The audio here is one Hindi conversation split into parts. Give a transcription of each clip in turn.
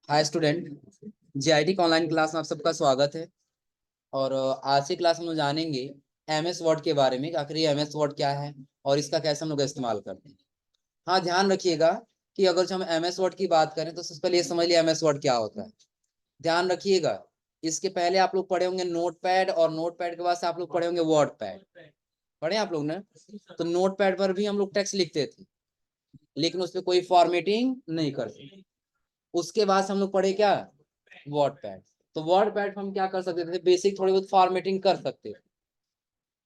Hi student. जीआईटी का ऑनलाइन क्लास में आप सबका स्वागत है। और आज की क्लास में हम लोग जानेंगे एमएस वर्ड के बारे में कि आखिर ये एमएस वर्ड क्या है और इसका कैसे हम लोग इस्तेमाल करते हैं। हाँ, ध्यान रखिएगा कि अगर जो हम एमएस वर्ड की बात करें तो सबसे पहले ये समझ लिया एमएस वर्ड क्या होता है। ध्यान रखिएगा, इसके पहले आप लोग पढ़े होंगे नोटपैड और नोटपैड के बाद से आप लोग पढ़े होंगे वर्ड पैड। पढ़े आप लोग ने? तो नोटपैड पर भी हम लोग टेक्स्ट लिखते थे, लेकिन उस पर कोई फॉर्मेटिंग नहीं करते। उसके बाद हम लोग पढ़े क्या? Word pad. तो वर्ड पैड हम क्या कर सकते थे? बेसिक थोड़ी बहुत फॉर्मेटिंग कर सकते थे।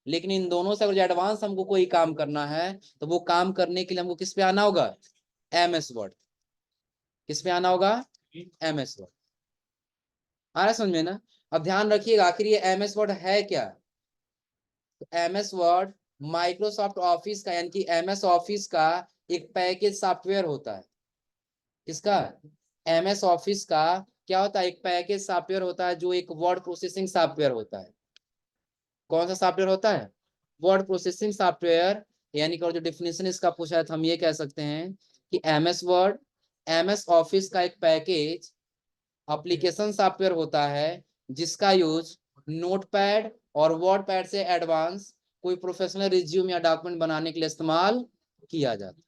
लेकिन इन दोनों से अगर एडवांस हमको कोई काम करना है तो वो काम करने के लिए हमको किस पे आना होगा? MS word. किस पे आना होगा? MS word. आ रहा है समझ में ना? अब ध्यान रखिएगा, आखिर ये एमएस वर्ड है क्या? तो एमएस वर्ड माइक्रोसॉफ्ट ऑफिस का यानी कि एमएस ऑफिस का एक पैकेज सॉफ्टवेयर होता है। किसका? एमएस ऑफिस का क्या होता है? एक पैकेज सॉफ्टवेयर होता है जो एक वर्ड प्रोसेसिंग सॉफ्टवेयर होता है। कौन सा सॉफ्टवेयर होता है? Word processing software. यानी कि और जो डिफिनेशन इसका पूछा है तो हम ये कह सकते हैं कि एमएस वर्ड एमएस ऑफिस का एक पैकेज एप्लीकेशन सॉफ्टवेयर होता है जिसका यूज नोटपैड और वर्ड पैड से एडवांस कोई प्रोफेशनल रिज्यूम या डॉक्यूमेंट बनाने के लिए इस्तेमाल किया जाता है।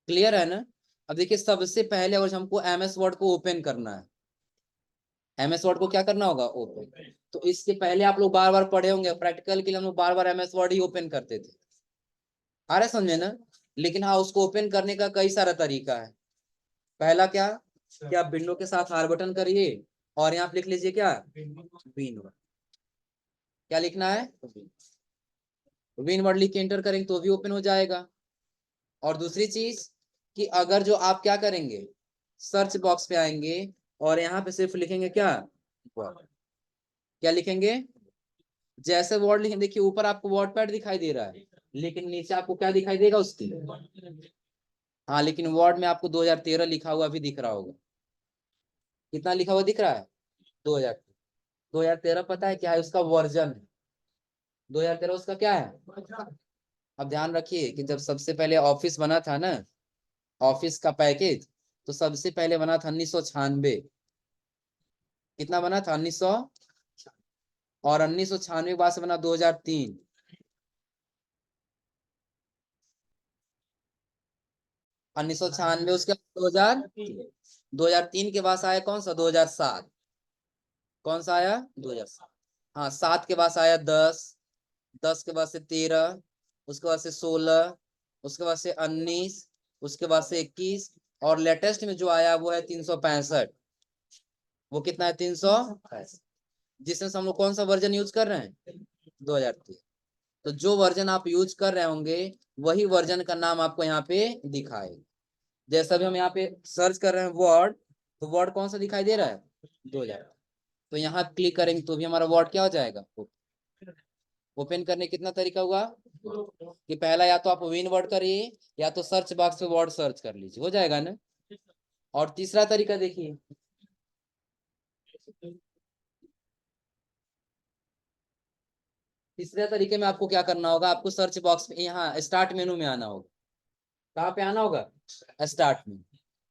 क्लियर है ना? अब देखिए, सबसे पहले अगर हमको एमएस वर्ड को ओपन करना है, एमएस वर्ड को क्या करना होगा? ओपन। तो इसके पहले आप लोग बार बार पढ़े होंगे, प्रैक्टिकल के लिए हम लोग बार बार एमएस वर्ड ही ओपन करते थे। आ रहा समझे ना? लेकिन हाँ, उसको ओपन करने का कई सारा तरीका है। पहला क्या कि आप विंडो के साथ आर बटन करिए और यहाँ पे लिख लीजिए क्या? Win word. क्या लिखना है? विन वर्ड लिख के एंटर करेंगे तो भी ओपन हो जाएगा। और दूसरी चीज कि अगर जो आप क्या करेंगे, सर्च बॉक्स पे आएंगे और यहाँ पे सिर्फ लिखेंगे क्या? वर्ड। क्या लिखेंगे? जैसे वर्ड लिखेंगे, देखिए ऊपर आपको वर्ड पैड दिखाई दे रहा है लेकिन नीचे आपको क्या दिखाई देगा उसकी? हाँ, लेकिन वर्ड में आपको 2013 लिखा हुआ भी दिख रहा होगा। कितना लिखा हुआ दिख रहा है? 2000। 2013 पता है क्या है? उसका वर्जन है। 2013 उसका क्या है? अब ध्यान रखिए कि जब सबसे पहले ऑफिस बना था ना, ऑफिस का पैकेज, तो सबसे पहले बना था 1996। कितना बना था? 1900। और 1996 के बाद से बना 2003। 1996 उसके बाद 2003 के बाद आया कौन सा? 2007। कौन सा आया? 2007। हाँ, 7 के बाद आया 10। 10 के बाद से 13। उसके बाद से 16। उसके बाद से 19। उसके बाद से 21। और लेटेस्ट में जो आया वो है 365। वो कितना है? 365। जिसमें से हम लोग कौन सा वर्जन यूज कर रहे हैं? 2003। तो जो वर्जन आप यूज कर रहे होंगे वही वर्जन का नाम आपको यहाँ पे दिखाएगा। जैसा भी हम यहाँ पे सर्च कर रहे हैं वर्ड, तो वर्ड कौन सा दिखाई दे रहा है? 2000। तो यहाँ क्लिक करेंगे तो भी हमारा वर्ड क्या हो जाएगा? ओपन करने कितना तरीका हुआ कि पहला या तो आप विन वर्ड करिए या तो सर्च बॉक्स में वर्ड सर्च कर लीजिए, हो जाएगा ना? और तीसरा तरीका देखिए, तीसरे तरीके में आपको क्या करना होगा? आपको सर्च बॉक्स में यहाँ स्टार्ट मेनू में आना होगा। कहाँ पे आना होगा? स्टार्ट में।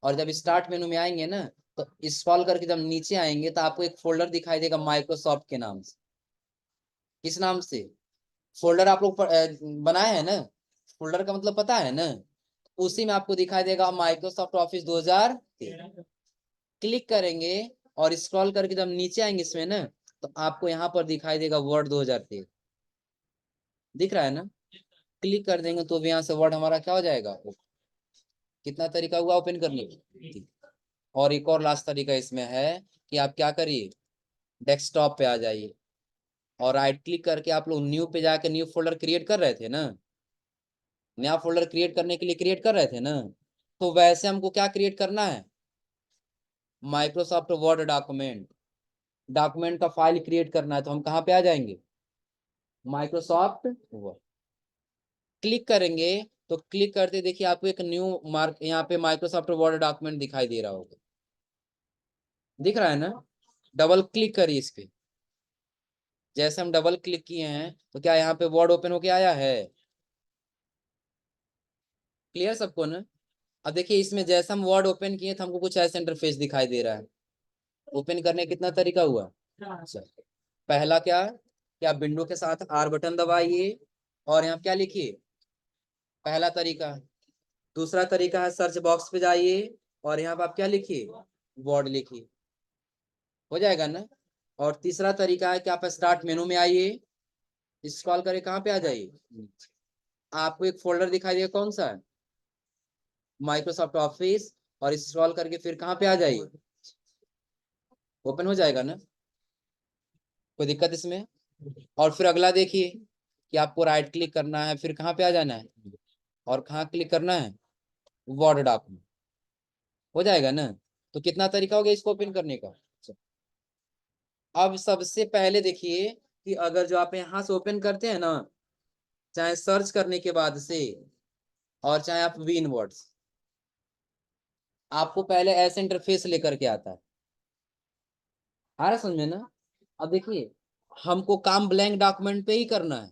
और जब स्टार्ट मेनू में आएंगे ना, तो स्क्रॉल करके जब नीचे आएंगे तो आपको एक फोल्डर दिखाई देगा माइक्रोसॉफ्ट के नाम से। किस नाम से? फोल्डर आप लोग बनाए हैं ना? फोल्डर का मतलब पता है ना? उसी में आपको दिखाई देगा माइक्रोसॉफ्ट ऑफिस 2013। क्लिक करेंगे और स्क्रॉल करके जब नीचे आएंगे इसमें ना, तो आपको यहाँ पर दिखाई देगा वर्ड 2013। दिख रहा है ना? क्लिक कर देंगे तो भी यहाँ से वर्ड हमारा क्या हो जाएगा? कितना तरीका हुआ ओपन करने की। और एक और लास्ट तरीका इसमें है कि आप क्या करिए, डेस्कटॉप पे आ जाइए और राइट क्लिक करके आप लोग न्यू पे जाके न्यू फोल्डर क्रिएट कर रहे थे ना, नया फोल्डर क्रिएट करने के लिए क्रिएट कर रहे थे ना, तो वैसे हमको क्या क्रिएट करना है? Microsoft word document. डॉक्यूमेंट का फाइल क्रिएट करना है तो हम कहाँ पे आ जाएंगे? Microsoft word. क्लिक करेंगे तो क्लिक करते देखिए आपको एक न्यू मार्क यहाँ पे माइक्रोसॉफ्ट वर्ड डॉक्यूमेंट दिखाई दे रहा होगा। दिख रहा है ना? डबल क्लिक करिए इस पे। जैसे हम डबल क्लिक किए हैं तो क्या यहाँ पे वर्ड ओपन होके आया है? क्लियर सबको ना? अब देखिए इसमें जैसे हम वर्ड ओपन किए तो हमको कुछ ऐसा इंटरफेस दिखाई दे रहा है। ओपन करने का कितना तरीका हुआ? अच्छा, पहला क्या कि आप विंडो के साथ आर बटन दबाइए और यहाँ क्या लिखिए, पहला तरीका। दूसरा तरीका है सर्च बॉक्स पे जाइए और यहाँ पे आप क्या लिखिए, वर्ड लिखिए, हो जाएगा ना। और तीसरा तरीका है कि आप स्टार्ट मेनू में आइए, स्क्रॉल करके कहाँ पे आ जाइए, आपको एक फोल्डर दिखाई देगा, कौन सा है, माइक्रोसॉफ्ट ऑफिस, और स्क्रॉल करके फिर कहाँ पे आ जाइए, ओपन हो जाएगा ना, कोई दिक्कत इसमें। और फिर अगला देखिए कि आपको राइट क्लिक करना है, फिर कहाँ पे आ जाना है और कहाँ क्लिक करना है, वर्ड डॉक्यूमेंट, हो जाएगा ना। तो कितना तरीका हो गया इसको ओपन करने का। अब सबसे पहले देखिए कि अगर जो आप यहाँ से ओपन करते हैं ना, चाहे सर्च करने के बाद से और चाहे आप विन वर्ड्स, आपको पहले ऐसे इंटरफेस लेकर के आता है, आ रहा समझ में ना। अब देखिए हमको काम ब्लैंक डॉक्यूमेंट पे ही करना है,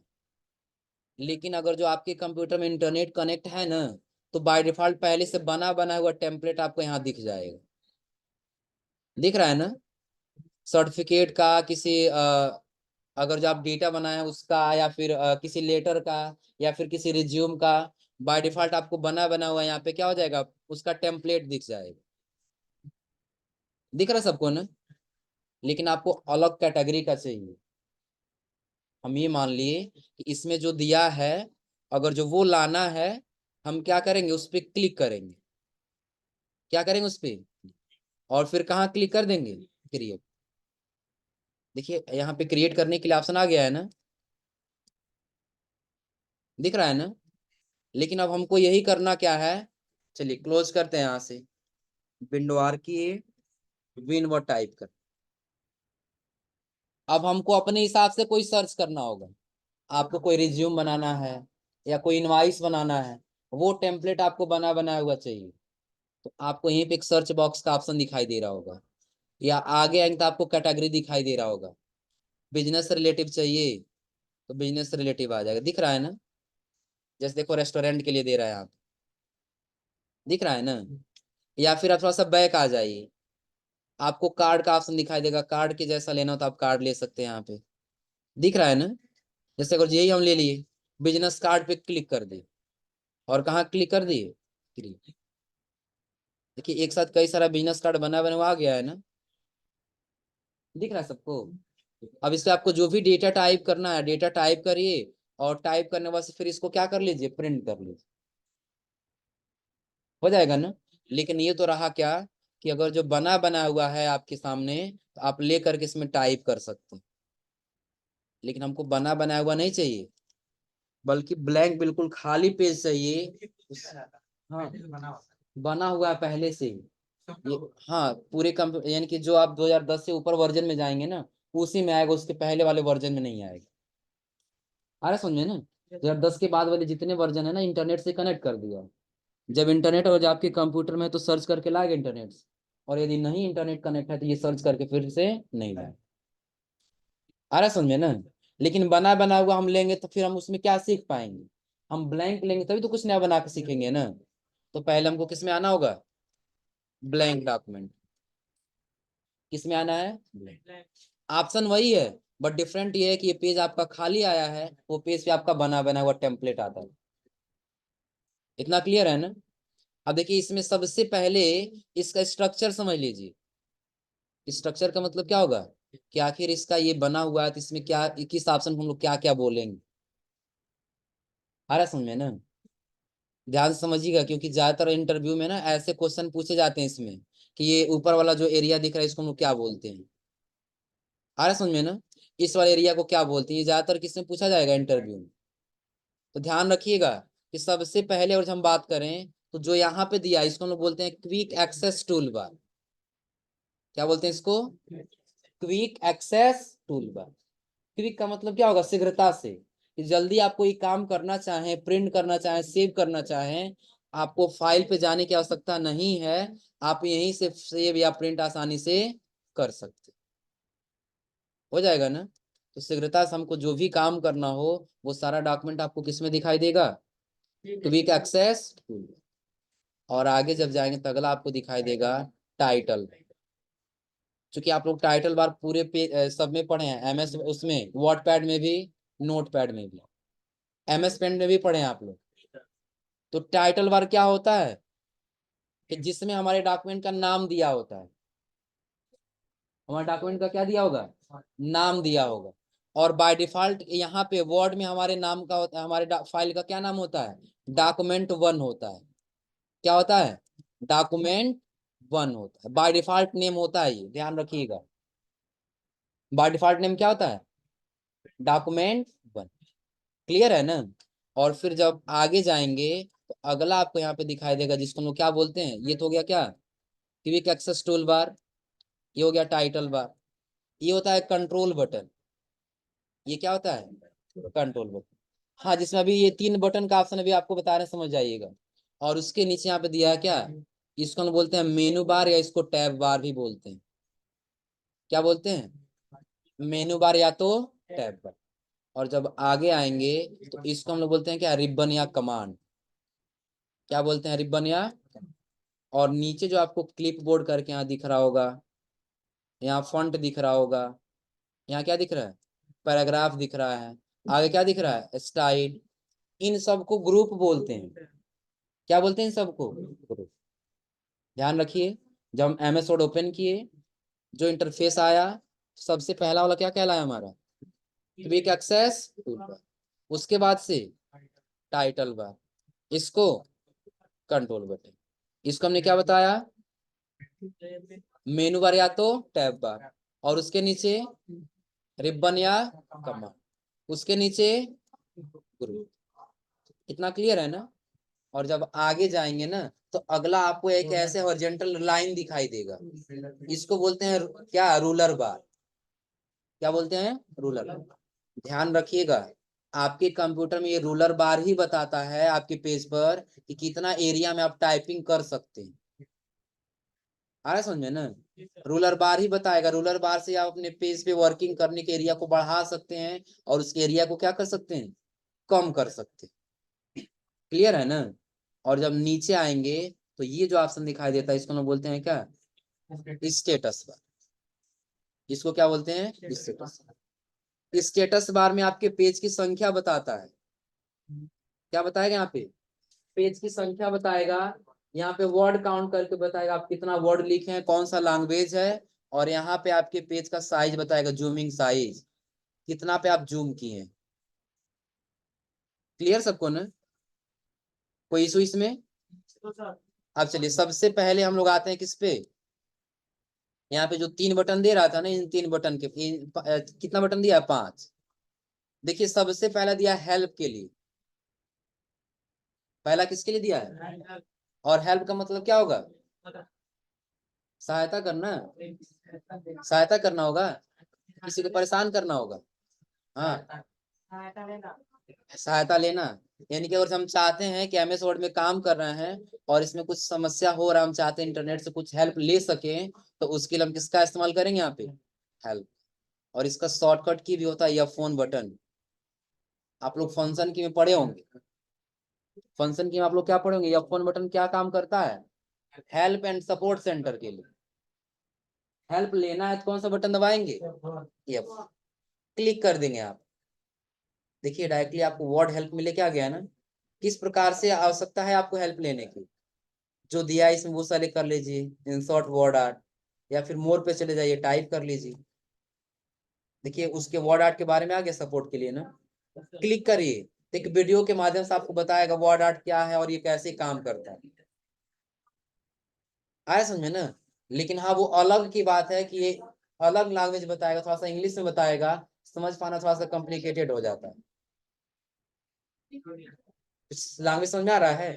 लेकिन अगर जो आपके कंप्यूटर में इंटरनेट कनेक्ट है ना, तो बाय डिफॉल्ट पहले से बना बना हुआ टेम्पलेट आपको यहाँ दिख जाएगा, दिख रहा है ना। सर्टिफिकेट का, किसी अगर जो आप डेटा बनाए हैं उसका, या फिर किसी लेटर का, या फिर किसी रिज्यूम का, बाय डिफॉल्ट आपको बना बना हुआ यहाँ पे क्या हो जाएगा, उसका टेम्पलेट दिख जाएगा, दिख रहा है सबको ना। लेकिन आपको अलग कैटेगरी का चाहिए, हम ये मान लिए कि इसमें जो दिया है, अगर जो वो लाना है, हम क्या करेंगे, उस पर क्लिक करेंगे, क्या करेंगे उस पर, और फिर कहाँ क्लिक कर देंगे, क्रिएट। देखिए यहाँ पे क्रिएट करने के लिए ऑप्शन आ गया है ना, दिख रहा है ना। लेकिन अब हमको यही करना क्या है, चलिए क्लोज करते हैं यहाँ से, विंडो आर की, विन वर्ड टाइप कर। अब हमको अपने हिसाब से कोई सर्च करना होगा, आपको कोई रिज्यूम बनाना है या कोई इनवाइस बनाना है, वो टेम्पलेट आपको बना बनाया हुआ चाहिए, तो आपको यहीं पे एक सर्च बॉक्स का ऑप्शन दिखाई दे रहा होगा, या आगे आएंगे तो आपको कैटेगरी दिखाई दे रहा होगा, बिजनेस रिलेटिव चाहिए तो बिजनेस रिलेटिव आ जाएगा, दिख रहा है ना। जैसे देखो रेस्टोरेंट के लिए दे रहा है यहाँ पे, दिख रहा है ना। या फिर आप थोड़ा सा बैक आ जाइए, आपको कार्ड का ऑप्शन दिखाई देगा, कार्ड के जैसा लेना हो तो आप कार्ड ले सकते हैं यहाँ पे, दिख रहा है ना। जैसे अगर यही हम ले लिए, बिजनेस कार्ड पे क्लिक कर दिए, और कहाँ क्लिक कर दिए, क्लिक। देखिए एक साथ कई सारा बिजनेस कार्ड बना बना हुआ आ गया है ना, दिख रहा है सबको। अब इससे आपको जो भी डेटा टाइप करना है, डेटा टाइप करिए, और टाइप करने के बाद फिर इसको क्या कर लीजिए, प्रिंट कर लीजिए, हो जाएगा ना। लेकिन ये तो रहा क्या कि अगर जो बना बना हुआ है आपके सामने, तो आप ले करके इसमें टाइप कर सकते हैं, लेकिन हमको बना बनाया हुआ नहीं चाहिए, बल्कि ब्लैंक बिल्कुल खाली पेज चाहिए। हाँ, बना हुआ है पहले से ही ये, हाँ पूरे यानी कि जो आप 2010 से ऊपर वर्जन में जाएंगे ना, उसी में आएगा, उसके पहले वाले वर्जन में नहीं आएगा। आ रहा समझे ना, 2010 के बाद वाले जितने वर्जन है ना, इंटरनेट से कनेक्ट कर दिया, जब इंटरनेट और जब आपके कंप्यूटर में है, तो सर्च करके लाएगा इंटरनेट से, और यदि नहीं इंटरनेट कनेक्ट है तो ये सर्च करके फिर से नहीं लाएगा। आ रहा समझे ना। लेकिन बना बना हुआ हम लेंगे तो फिर हम उसमें क्या सीख पाएंगे, हम ब्लैंक लेंगे तभी तो कुछ नया बना के सीखेंगे ना। तो पहले हमको किस में आना होगा, ब्लैंक डॉक्यूमेंट, किस में आना है, ब्लैंक। ऑप्शन वही है, बट डिफरेंट ये है कि ये पेज आपका खाली आया है, वो पेज पे आपका बना बना हुआ टेम्पलेट आता है। इतना क्लियर है ना। अब देखिए इसमें सबसे पहले इसका स्ट्रक्चर समझ लीजिए, स्ट्रक्चर का मतलब क्या होगा, कि आखिर इसका ये बना हुआ है तो इसमें क्या, किस ऑप्शन को हम लोग क्या क्या बोलेंगे, आ रहा समझ में ना। ध्यान से समझिएगा, क्योंकि ज्यादातर इंटरव्यू में ना ऐसे क्वेश्चन पूछे जाते हैं इसमें, कि ये ऊपर वाला जो एरिया दिख रहा है इसको हम लोग क्या बोलते हैं, आ रहा समझ में ना, इस वाले एरिया को क्या बोलते हैं, ये ज्यादातर किसमें पूछा जाएगा, इंटरव्यू में। तो ध्यान रखिएगा कि सबसे पहले और हम बात करें तो जो यहाँ पे दिया इसको हम लोग बोलते हैं क्विक एक्सेस टूल बार। क्या बोलते हैं इसको, quick access tool bar. Quick का मतलब क्या होगा, शीघ्रता से, कि जल्दी आप कोई काम करना चाहें, प्रिंट करना चाहें, सेव करना चाहें, आपको फाइल पे जाने की आवश्यकता नहीं है, आप यहीं से सेव या प्रिंट आसानी से कर सकते, हो जाएगा ना। तो शीघ्रता से हमको जो भी काम करना हो, वो सारा डॉक्यूमेंट आपको किस में दिखाई देगा, क्विक एक्सेस टूल। और आगे जब जाएंगे तो अगला आपको दिखाई देगा टाइटल। क्योंकि आप लोग टाइटल बार पूरे सब में पढ़े हैं, एमएस उसमें वर्डपैड में भी, नोटपैड में भी, एमएस पेंट में भी पढ़े हैं आप लोग। तो टाइटल बार क्या होता है कि जिसमें हमारे डॉक्यूमेंट का नाम दिया होता है, हमारे डॉक्यूमेंट का क्या दिया होगा, नाम दिया होगा। और बाय डिफॉल्ट यहाँ पे वर्ड में हमारे नाम का होता है, हमारे फाइल का क्या नाम होता है, डॉक्यूमेंट 1 होता है। क्या होता है, डॉक्यूमेंट 1 होता है, बाय डिफॉल्ट नेम होता है, ये ध्यान रखिएगा। बाय डिफॉल्ट नेम क्या होता है, डॉक्यूमेंट 1। क्लियर है ना। और फिर जब आगे जाएंगे तो अगला आपको यहाँ पे दिखाई देगा जिसको हम लोग क्या बोलते हैं, ये तो हो गया क्या, क्विक एक्सेस टूल बार, ये हो गया टाइटल बार, ये होता है कंट्रोल बटन। ये क्या होता है, कंट्रोल बटन। हाँ, जिसमें अभी ये 3 बटन का ऑप्शन अभी आपको बता रहे हैं, समझ जाइएगा। और उसके नीचे यहाँ पे दिया है क्या, इसको हम बोलते हैं मेनू बार, या इसको टैब बार भी बोलते हैं। क्या बोलते हैं, मेनू बार या तो टैब बार। और जब आगे आएंगे तो इसको हम लोग बोलते हैं क्या, रिबन या कमांड। क्या बोलते हैं, रिबन या। और नीचे जो आपको क्लिप बोर्ड करके यहाँ दिख रहा होगा, यहाँ फॉन्ट दिख रहा होगा, यहाँ क्या दिख रहा है, पैराग्राफ दिख रहा है, आगे क्या दिख रहा है, स्टाइल। इन सबको ग्रुप बोलते हैं। क्या बोलते हैं इन सबको, ग्रुप। ध्यान रखिए, जब हम एमएस वर्ड ओपन किए, जो इंटरफेस आया, सबसे पहला वाला क्या कहलाया हमारा, क्विक एक्सेस टूल बार। उसके बाद से टाइटल बार, इसको कंट्रोल बटन, इसको हमने क्या बताया, मेनू बार या तो टैब बार। और उसके नीचे रिबन या कमांड, उसके नीचे ग्रुप। इतना क्लियर है ना। और जब आगे जाएंगे ना तो अगला आपको एक ऐसे हॉरिजॉन्टल लाइन दिखाई देगा, इसको बोलते हैं क्या, रूलर बार। क्या बोलते हैं, रूलर बार। ध्यान रखिएगा, आपके कंप्यूटर में ये रूलर बार ही बताता है आपके पेज पर कि कितना एरिया में आप टाइपिंग कर सकते हैं। आ रहा है समझ में ना। रूलर बार ही बताएगा, रूलर बार से आप अपने पेज पे वर्किंग करने के एरिया को बढ़ा सकते हैं, और उसके एरिया को क्या कर सकते हैं, कम कर सकते हैं। क्लियर है ना। और जब नीचे आएंगे तो ये जो ऑप्शन दिखाई देता है, इसको हम बोलते हैं क्या, स्टेटस बार। इसको क्या बोलते हैं, स्टेटस। स्टेटस बार में आपके पेज की संख्या बताता है। क्या बताएगा यहाँ पे, पेज की संख्या बताएगा। यहाँ पे वर्ड काउंट करके बताएगा आप कितना वर्ड लिखे हैं, कौन सा लैंग्वेज है। और यहाँ पे आपके पेज का साइज बताएगा, जूमिंग साइज कितना पे आप जूम किए हैं। क्लियर सबको ना, कोई इशू इसमें। अब चलिए सबसे पहले हम लोग आते हैं किस पे, यहाँ पे जो 3 बटन दे रहा था ना, इन 3 बटन के कितना बटन दिया है, 5। देखिए सबसे पहला दिया हेल्प के लिए, पहला किसके लिए दिया है, और हेल्प का मतलब क्या होगा, सहायता करना, सहायता करना होगा, किसी को परेशान करना होगा। हाँ, सहायता लेना। यानी कि अगर हम चाहते हैं कि एमएस वर्ड में काम कर रहे हैं और इसमें कुछ समस्या हो रहा है, हम चाहते हैं इंटरनेट से कुछ हेल्प ले सकें, तो उसके लिए हम किसका इस्तेमाल करेंगे यहाँ पे, हेल्प। और इसका शॉर्टकट की भी होता है F1 बटन। आप लोग फंक्शन की में पढ़े होंगे, फंक्शन की में आप लोग क्या पढ़े होंगे, F1 बटन क्या काम करता है, हेल्प एंड सपोर्ट सेंटर के लिए। हेल्प लेना है तो कौन सा बटन दबाएंगे, F, क्लिक कर देंगे आप। देखिए डायरेक्टली आपको वर्ड हेल्प मिले, क्या गया ना, किस प्रकार से आवश्यकता है आपको हेल्प लेने की, जो दिया है इसमें वो सेलेक्ट कर लीजिए, इंसर्ट वर्ड आर्ट, या फिर मोर पे चले जाइए, टाइप कर लीजिए। देखिए उसके वर्ड आर्ट के बारे में आ गया सपोर्ट के लिए ना, क्लिक करिए। एक वीडियो के माध्यम से आपको बताएगा वर्ड आर्ट क्या है और ये कैसे काम करता है। आया समझ में ना। लेकिन हाँ, वो अलग की बात है कि ये अलग लैंग्वेज बताएगा, थोड़ा सा इंग्लिश में बताएगा, समझ पाना थोड़ा सा कॉम्प्लिकेटेड हो जाता है। लैंग्वेज समझ में आ रहा है,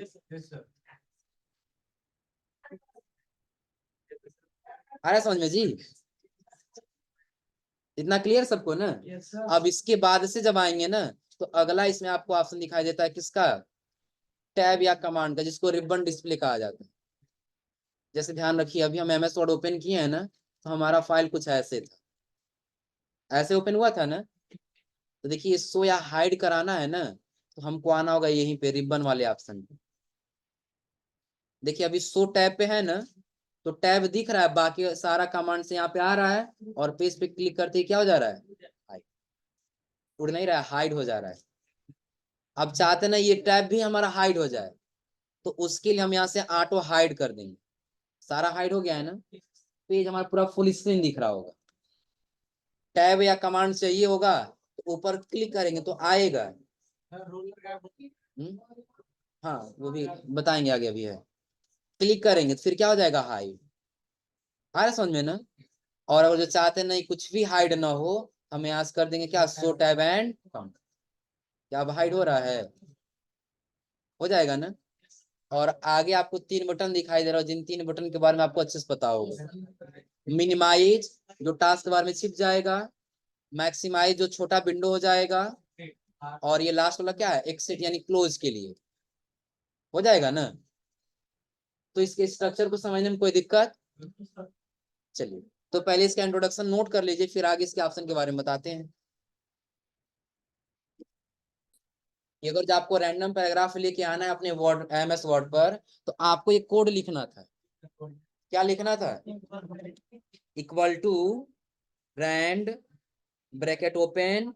आ रहा है समझ में जी, इतना क्लियर सबको ना। अब इसके बाद से जब आएंगे ना तो अगला इसमें आपको ऑप्शन दिखाई देता है किसका, टैब या कमांड का, जिसको रिबन डिस्प्ले कहा जाता है। जैसे ध्यान रखिए, अभी हम एमएस वर्ड ओपन किए हैं ना, तो हमारा फाइल कुछ ऐसे था, ऐसे ओपन हुआ था ना। तो देखिए शो या हाइड कराना है ना, तो हमको आना होगा यहीं पे रिबन वाले ऑप्शन पे। देखिए अभी शो टैब पे है ना, तो टैब दिख रहा है, बाकी सारा कमांड से यहाँ पे आ रहा है, और पेज पे क्लिक करते ही क्या हो जा रहा है, हाइड। उड़ नहीं रहा है, हाइड हो जा रहा है। अब चाहते ना ये टैब भी हमारा हाइड हो जाए, तो उसके लिए हम यहाँ से ऑटो हाइड कर देंगे। सारा हाइड हो गया है ना, पेज हमारा पूरा फुल स्क्रीन दिख रहा होगा। टैब या कमांड चाहिए होगा तो ऊपर क्लिक करेंगे तो आएगा। हाँ वो भी बताएंगे आगे, अभी है। क्लिक करेंगे तो फिर क्या हो जाएगा, हाइड। आ रहा समझ में ना। और अगर जो चाहते नहीं कुछ भी हाइड ना हो, हम यहाँ से कर देंगे क्या, शो टैब एंड काउंट। क्या अब हाइड हो रहा है, हो जाएगा ना। और आगे आपको 3 बटन दिखाई दे रहा है, जिन 3 बटन के बारे में आपको अच्छे से पता होगा। मिनिमाइज जो टास्क के बारे में छिप जाएगा, मैक्सिमाइज जो छोटा विंडो हो जाएगा, और ये लास्ट वाला क्या है, एक्सिट यानी क्लोज के लिए हो जाएगा ना। तो इसके स्ट्रक्चर को समझने में कोई दिक्कत, चलिए तो पहले इसका इंट्रोडक्शन नोट कर लीजिए, फिर आगे इसके ऑप्शन के बारे में बताते हैं। अगर जो आपको रैंडम पैराग्राफ लेके आना है अपने वर्ड एमएस वर्ड पर, तो आपको ये कोड लिखना था। क्या लिखना था, equal to rand bracket open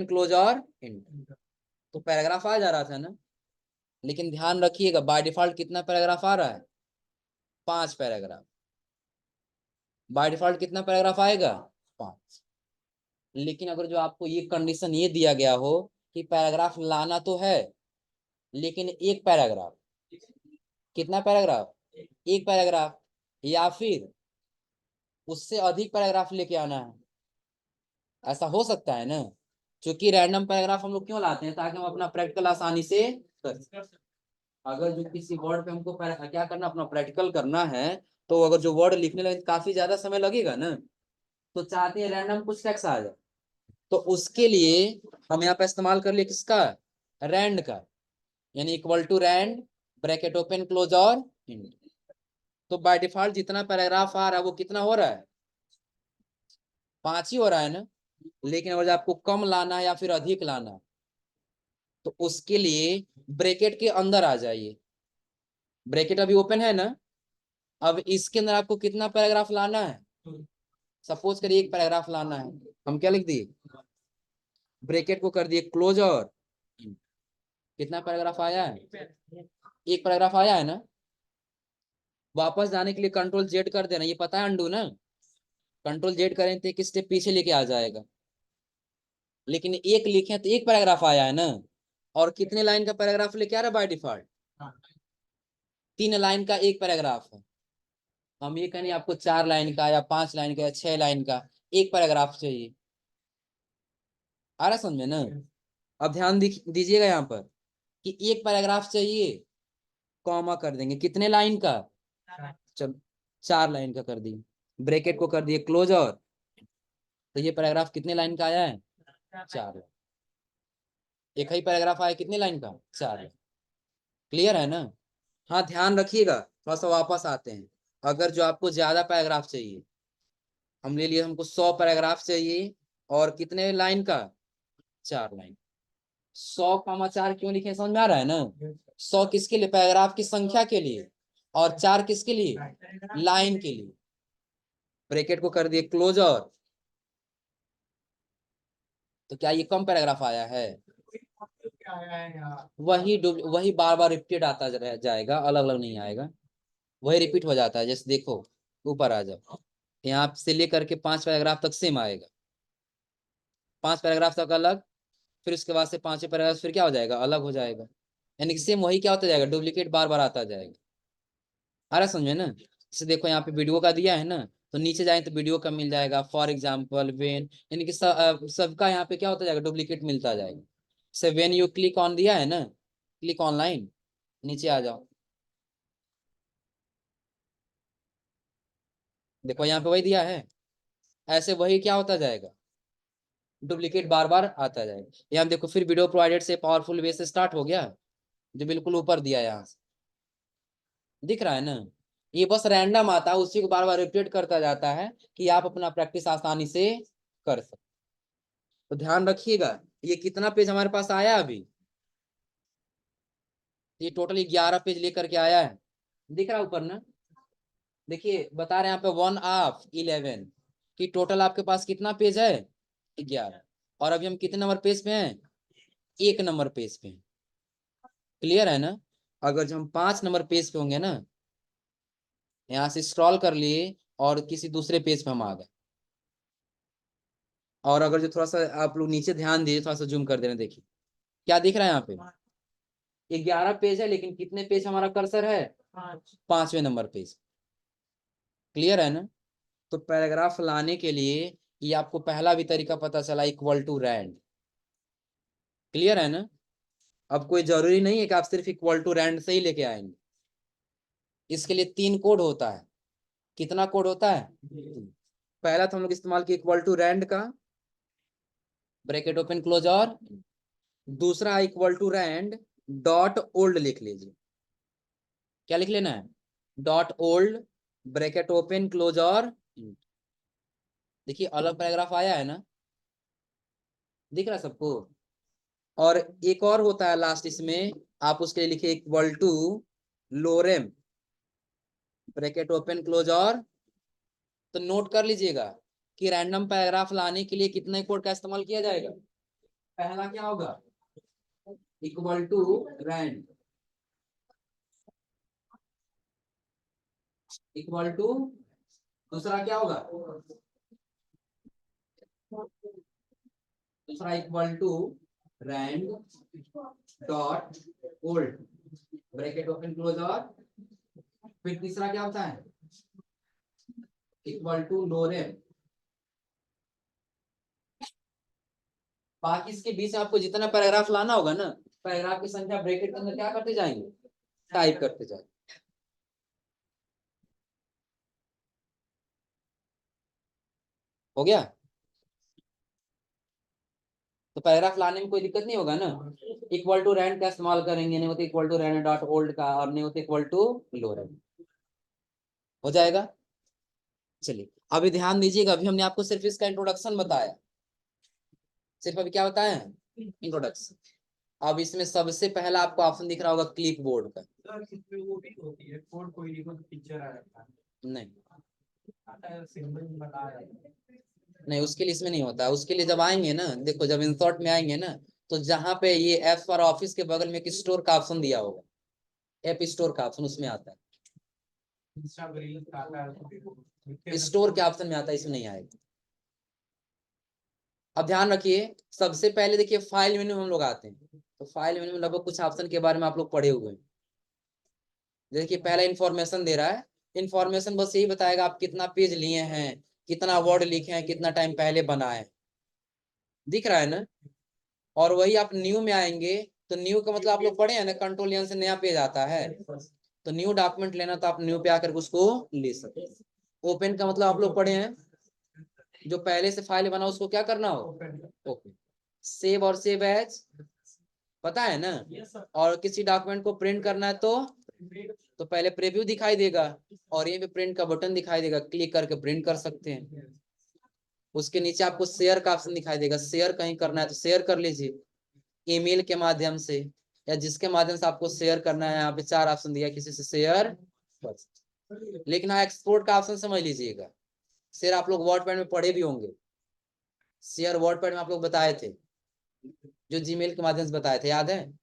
close और इंट। तो पैराग्राफ आ जा रहा था ना। लेकिन ध्यान रखिएगा बाय डिफॉल्ट कितना पैराग्राफ आ रहा है, 5 पैराग्राफ। बाय डिफॉल्ट कितना पैराग्राफ आएगा, 5। लेकिन अगर जो आपको ये कंडीशन ये दिया गया हो कि पैराग्राफ लाना तो है, लेकिन एक पैराग्राफ, कितना पैराग्राफ, एक पैराग्राफ, या फिर उससे अधिक पैराग्राफ लेके आना है, ऐसा हो सकता है ना। क्योंकि रैंडम पैराग्राफ हम लोग क्यों लाते हैं, ताकि हम अपना प्रैक्टिकल आसानी से कर सकें। अगर जो किसी वर्ड पे हमको क्या करना, अपना प्रैक्टिकल करना है, तो अगर जो वर्ड लिखने लगे काफी ज्यादा समय लगेगा ना, तो चाहते हैं रैंडम कुछ टेक्स्ट आ जाए। तो उसके लिए हम यहाँ पे इस्तेमाल कर लिए किसका, रैंड का, यानी equal to rand bracket open close और इंट। तो बाय डिफॉल्ट जितना पैराग्राफ आ रहा है वो कितना हो रहा है, 5 ही हो रहा है ना। लेकिन अगर आपको कम लाना है या फिर अधिक लाना है, तो उसके लिए ब्रैकेट के अंदर आ जाइए। ब्रैकेट अभी ओपन है ना। अब इसके अंदर आपको कितना पैराग्राफ लाना है, सपोज करिए एक पैराग्राफ लाना है, हम क्या लिख दिए, ब्रैकेट को कर दिए क्लोज और कितना पैराग्राफ आया है, एक पैराग्राफ आया है ना। वापस जाने के लिए कंट्रोल जेड कर देना, ये पता है अंडू ना। कंट्रोल जेड करें तो एक स्टेप पीछे लेके आ जाएगा। लेकिन एक लिखे तो एक पैराग्राफ आया है ना, और कितने लाइन का पैराग्राफ लेके आ रहा है बाय डिफॉल्ट, 3 लाइन का एक पैराग्राफ है। हम ये कहें आपको 4 लाइन का या 5 लाइन का या 6 लाइन का एक पैराग्राफ चाहिए। आ रहा समझ में ना। अब ध्यान दीजिएगा यहाँ पर कि एक पैराग्राफ चाहिए, कॉमा कर देंगे, कितने लाइन का, चल 4 लाइन का कर दिए, ब्रैकेट को कर दिए क्लोज और, तो ये पैराग्राफ कितने लाइन का आया है, 4। एक ही पैराग्राफ आया कितने लाइन का, 4। क्लियर है ना। हाँ ध्यान रखिएगा, थोड़ा सा वापस आते हैं। अगर जो आपको ज्यादा पैराग्राफ चाहिए, हम ले लिए हमको 100 पैराग्राफ चाहिए, और कितने लाइन का, 4 लाइन। 100 4 क्यों लिखे समझ में आ रहा है ना। 100 किसके लिए, पैराग्राफ की संख्या के लिए, और 4 किसके लिए, लाइन के लिए। ब्रैकेट को कर दिए क्लोज और, तो क्या ये कम पैराग्राफ आया है, वही बार बार रिपीटेड आता जाएगा, अलग अलग नहीं आएगा, वही रिपीट हो जाता है। जैसे देखो ऊपर आ जाओ, यहाँ से लेकर के 5 पैराग्राफ तक सेम आएगा, 5 पैराग्राफ तक अलग, फिर उसके बाद से 5वें पैराग्राफ फिर क्या हो जाएगा, अलग हो जाएगा। यानी कि सेम वही क्या होता जाएगा, डुप्लीकेट बार बार आता जाएगा। आ रहा समझे ना। जैसे देखो यहाँ पे वीडियो का दिया है ना, तो नीचे जाए तो वीडियो का मिल जाएगा, फॉर एग्जाम्पल वेन, यानी कि सबका यहाँ पे क्या होता जाएगा, डुप्लीकेट मिलता जाएगा। से वेन यू क्लिक ऑन दिया है ना, क्लिक ऑनलाइन, नीचे आ जाओ, देखो यहाँ पे वही दिया है, ऐसे वही क्या होता जाएगा, डुप्लीकेट बार बार आता जाएगा। यहाँ देखो फिर वीडियो प्रोवाइडेड से पावरफुल वे से स्टार्ट हो गया, जो बिल्कुल ऊपर दिया है, यहाँ से दिख रहा है ना। ये बस रैंडम आता है, उसी को बार बार रिपीट करता जाता है कि आप अपना प्रैक्टिस आसानी से कर सके। तो ध्यान रखिएगा, ये कितना पेज हमारे पास आया अभी, ये टोटल 11 पेज लेकर के आया है, दिख रहा है ऊपर ना। देखिए बता रहे हैं यहाँ पे 1/2 11 कि टोटल आपके पास कितना पेज है, 11। और अभी हम कितने नंबर पेज पे हैं, 1 नंबर पेज पे हैं। क्लियर है ना। अगर जो हम 5 नंबर पेज पे होंगे ना, यहाँ से स्क्रॉल कर लिए और किसी दूसरे पेज पे हम आ गए। और अगर जो थोड़ा सा आप लोग नीचे ध्यान दीजिए, थोड़ा सा जूम कर देना, देखिए क्या दिख रहा है यहाँ पे, 11 पेज है, लेकिन कितने पेज हमारा कर्सर है, 5वें नंबर पेज। क्लियर है ना। तो पैराग्राफ लाने के लिए ये आपको पहला भी तरीका पता चला, इक्वल टू रैंड। क्लियर है ना। अब कोई जरूरी नहीं है कि आप सिर्फ इक्वल टू रैंड से ही लेके आएंगे। इसके लिए 3 कोड होता है। कितना कोड होता है, पहला तो हम लोग इस्तेमाल किए इक्वल टू रैंड का, ब्रैकेट ओपन क्लोज, और दूसरा equal to rand dot old लिख लीजिए। क्या लिख लेना है, dot old, bracket open close, और देखिए अलग पैराग्राफ आया है ना, दिख रहा है सबको। और एक और होता है लास्ट इसमें, आप उसके लिए लिखिए equal to lorem, bracket open close, और तो नोट कर लीजिएगा कि रैंडम पैराग्राफ लाने के लिए कितने कोड का इस्तेमाल किया जाएगा। पहला क्या होगा, equal to rand, equal to, दूसरा क्या होगा, दूसरा equal to rand dot old, bracket open close, और फिर तीसरा क्या होता है, इक्वल टू लोरेम। बाकी इसके बीच में आपको जितना पैराग्राफ लाना होगा ना, पैराग्राफ की संख्या ब्रैकेट के अंदर क्या करते जाएंगे, टाइप करते जाएंगे। हो गया। तो पैराग्राफ लाने में कोई दिक्कत नहीं होगा ना। इक्वल टू रैंड का इस्तेमाल करेंगे, नहीं होते equal to rand dot old का, और नहीं होते इक्वल टू लोरेम, हो जाएगा। चलिए अभी ध्यान दीजिएगा, अभी हमने आपको सिर्फ इसका इंट्रोडक्शन बताया, सिर्फ अभी क्या बताया है, इंट्रोडक्शन। अब इसमें सबसे पहला आपको ऑप्शन दिख रहा होगा क्लिप बोर्ड का। वो भी होती है कोड, कोई नहीं कोई पिक्चर आ रखा है, नहीं आता है सिंबल बता रहा है। नहीं, उसके लिए इसमें नहीं होता। उसके लिए जब आएंगे ना, देखो जब इंसर्ट में आएंगे ना, तो जहां पे ये ऐप फॉर ऑफिस के बगल में एक स्टोर का ऑप्शन दिया होगा, ऐप स्टोर का ऑप्शन उसमें आता इंस्टा रील्स आता है है, स्टोर के ऑप्शन में आता है, इसमें नहीं आएगा। अब ध्यान रखिए, सबसे पहले देखिए फाइल मेन्यू में हम लोग आते हैं, तो फाइल मेन्यू में लगभग कुछ ऑप्शन के बारे में आप लोग पढ़े हुए हैं। देखिए पहला इंफॉर्मेशन दे रहा है, इंफॉर्मेशन बस यही बताएगा आप कितना पेज लिए हैं, कितना वर्ड लिखे हैं, कितना टाइम पहले बनाए, दिख रहा है ना। और वही आप न्यू में आएंगे, तो न्यू का मतलब आप लोग पढ़े हैं ना, कंट्रोल एन से नया पेज आता है, तो न्यू डॉक्यूमेंट लेना तो आप न्यू पे आकर उसको ले सकते हैं। ओपन का मतलब आप लोग पढ़े हैं, जो पहले से फाइल बना उसको क्या करना हो, ओपन। सेव और सेव एज पता है ना। और किसी डॉक्यूमेंट को प्रिंट करना है तो पहले प्रीव्यू दिखाई देगा, और ये पे प्रिंट का बटन दिखाई देगा, क्लिक करके प्रिंट कर सकते हैं। उसके नीचे आपको शेयर का ऑप्शन दिखाई देगा, शेयर कहीं करना है तो शेयर कर लीजिए, ईमेल के माध्यम से, या जिसके माध्यम से आपको शेयर करना है। यहाँ पे 4 ऑप्शन दिया, किसी से शेयर कर सकते। लेकिन हाँ एक्सपोर्ट का ऑप्शन समझ लीजिएगा, शेयर आप लोग वर्डपैड में पढ़े भी होंगे, शेयर वर्डपैड में आप लोग बताए थे, जो जीमेल के माध्यम से बताए थे, याद है।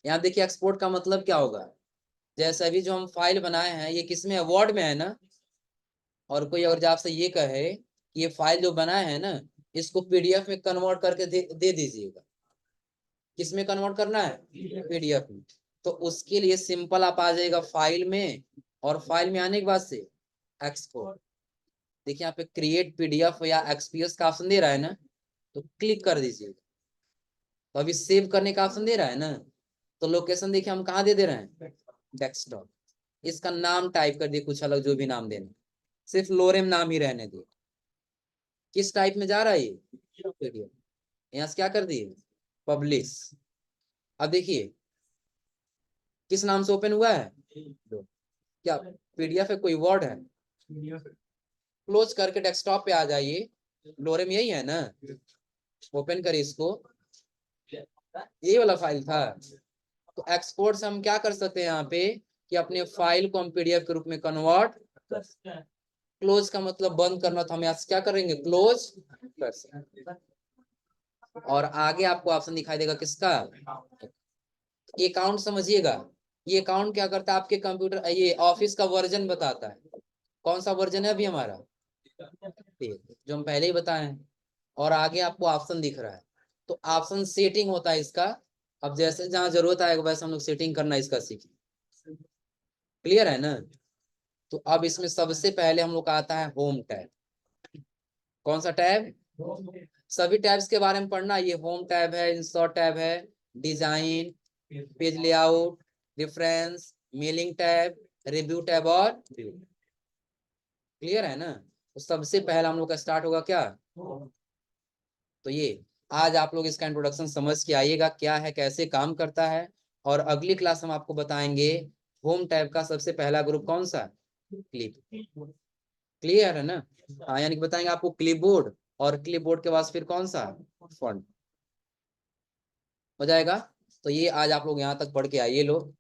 यहाँ देखिए एक्सपोर्ट का मतलब क्या होगा, जैसे अभी जो हम फाइल बनाए हैं ये किसमें है, वर्ड में है ना। और कोई अगर आपसे ये कहे कि ये फाइल जो बनाए हैं ना, इसको पीडीएफ में कन्वर्ट करके दे दीजिएगा, किसमें कन्वर्ट करना है, पीडीएफ में। तो उसके लिए सिंपल आप आ जाएगा फाइल में, और फाइल में आने के बाद से एक्सपोर्ट, देखिए यहाँ पे क्रिएट पीडीएफ या एक्सपीएस का ऑप्शन दे रहा है ना, तो क्लिक कर दीजिएगा। तो अभी सेव करने का ऑप्शन दे रहा है ना, तो लोकेशन देखिए हम कहाँ दे रहे हैं, डेस्कटॉप। इसका नाम टाइप कर दिए कुछ अलग, जो भी नाम देना, सिर्फ लोरेम नाम ही रहने दिए। किस टाइप में जा रहा है ये पीडीएफ, यहाँ से क्या कर दिए, पब्लिश। अब देखिए किस नाम से ओपन हुआ है, क्या पीडीएफ है, कोई वर्ड है, क्लोज करके डेस्कटॉप पे आ जाइए। लोरेम यही है ना, ओपन करिए इसको, ये वाला फाइल था, तो एक्सपोर्ट से हम क्या कर सकते हैं यहाँ पे कि अपने फाइल को हम पीडीएफ के रूप में कन्वर्ट कर सकते हैं। क्लोज का मतलब बंद करना, तो हम यहाँ से क्या करेंगे, क्लोज कर सकते हैं। और आगे आपको ऑप्शन दिखाई देगा किसका, अकाउंट। समझिएगा, ये अकाउंट क्या करता है, आपके कंप्यूटर ये ऑफिस का वर्जन बताता है। कौन सा वर्जन है अभी हमारा, जो हम पहले ही बताए हैं। और आगे आपको ऑप्शन दिख रहा है, तो ऑप्शन सेटिंग होता है इसका। अब जैसे जहां जरूरत आएगा वैसे हम लोग सेटिंग करना इसका सीखें। क्लियर है ना। तो अब इसमें सबसे पहले हम लोग का आता है होम टैब। कौन सा टैब, सभी टैब्स के बारे में पढ़ना। ये होम टैब है, इंसर्ट टैब है, design, page layout, reference, mailing tab, review tab और व्यू। क्लियर है ना। तो सबसे पहला हम लोग का स्टार्ट होगा क्या, तो ये आज आप लोग इसका इंट्रोडक्शन समझ के आइएगा क्या है, कैसे काम करता है। और अगली क्लास हम आपको बताएंगे होम टैब का सबसे पहला ग्रुप कौन सा, क्लिप। क्लियर है ना। हाँ, यानी कि बताएंगे आपको क्लिपबोर्ड, और क्लिपबोर्ड के बाद फिर कौन सा, फॉन्ट। हो जाएगा। तो ये आज आप लोग यहाँ तक पढ़ के आइए लोग।